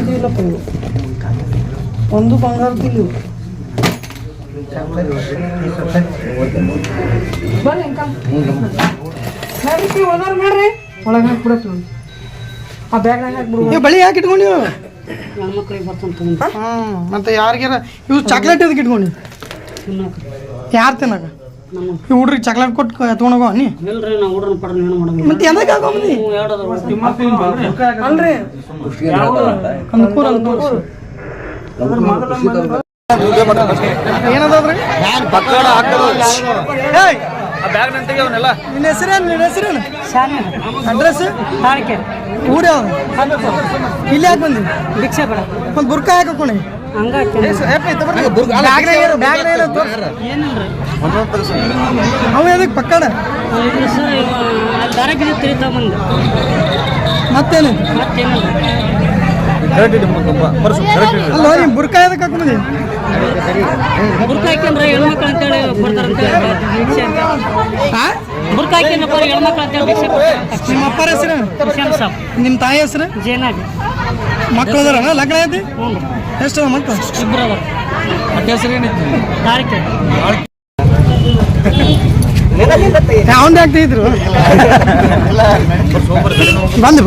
ಇಲ್ಲಪ್ಪ ಇವು ಒಂದು ಬಂಗಾರದಿಲ್ಲ ಇವು ಬರ್ರಿ ಅಂಕಲ್ ನೋಡ್ರಿ ಓದಾರ ಮಾಡ್ರಿ ಒಳಗೆ ಹಾಕ್ಬಿಡಕ್ಕೆ ಆ ಬ್ಯಾಗ್ನಾಗ ಹಾಕ್ಬಿಡು ಬಳಿ ಯಾಕೆ ಇಟ್ಕೊಂಡಿವ ಹೆಣ್ಮಕ್ಳಿಗೆ ಬರ್ತಂತ ಹಾಂ ಮತ್ತು ಯಾರಿಗಾರ ಇವು ಚಾಕ್ಲೇಟ್ ಇದಕ್ಕೆ ಇಟ್ಕೊಂಡು ಯಾರು ತಿನ್ನಕ ಈ ಹುಡ್ರಿಗೆ ಚಾಕ್ಲೇಟ್ ಕೊಟ್ಟು ಎತ್ಕೊಂಡೋಗೋ ನೀ ಇಲ್ರಿ ನಾವು ಹುಡ್ರನ್ನ ಪಡ ಏನು ಮಾಡೋದು ಮತ್ತೆ ಎಂದಕ್ಕೆ ಹಾಕೊಂಬಂದಿ ಅಲ್ರಿ ಏನದಾದ್ರಿ ನಿನ್ನ ಹೆಸರೇನು ಅಡ್ರೆಸ್ ಊರ ಯಾವ್ದು ಇಲ್ಲಿ ಯಾಕೆ ಬಂದಿ ಭಿಕ್ಷೆ ಬೇಡ ಒಂದು ಬುರ್ಕ ಹಾಕೋಣಿ ಅವ ಅದಕ್ಕೆ ಪಕ್ಕಡ ದಾರ ಬಿದ್ದು ತಿರುಗ್ತಾಬಂದು ಮತ್ತೇನು ಅಲ್ಲ ನೀವು ಬುರ್ಕ ಎದಕ್ಕೆ ಹಾಕೊಂಡಿ ಬುರ್ಕ ಹಾಕ್ಯಂದ್ರೆ ಹೆಣ್ಮಕ್ಳು ಅಂತೇಳಿ ಕೊಡ್ತಾರಂತ ಭಿಕ್ಷೆ ಅಂತ ಬುರ್ಕ ಹಾಕ್ಯಂದ್ರಪ್ಪ ಹೆಣ್ಮಕ್ಳು ಅಂತೇಳಿ ಭಿಕ್ಷೆ ಕೊಡ್ತಾರೆ. ನಿಮ್ಮ ಅಪ್ಪರ ಹೆಸರು ಹುಸೇನ್ ಸಾಬ್ ನಿಮ್ಮ ತಾಯಿ ಹೆಸರು ಜೇನಾಗಿ ಮಕ್ಕಳು ಅದಾರ ಲಗ್ನ ಐತಿ ಹ್ಞೂ ಎಷ್ಟು ಮಕ್ಕಳು ಇಬ್ಬರು ಅದಾರ ಅಡ್ಡ ಹೆಸರು ಏನೈತಿ ತಾರೀಕೆ ಯಾವಂದು ಆಗ್ತಿದ್ರು ಬಂದು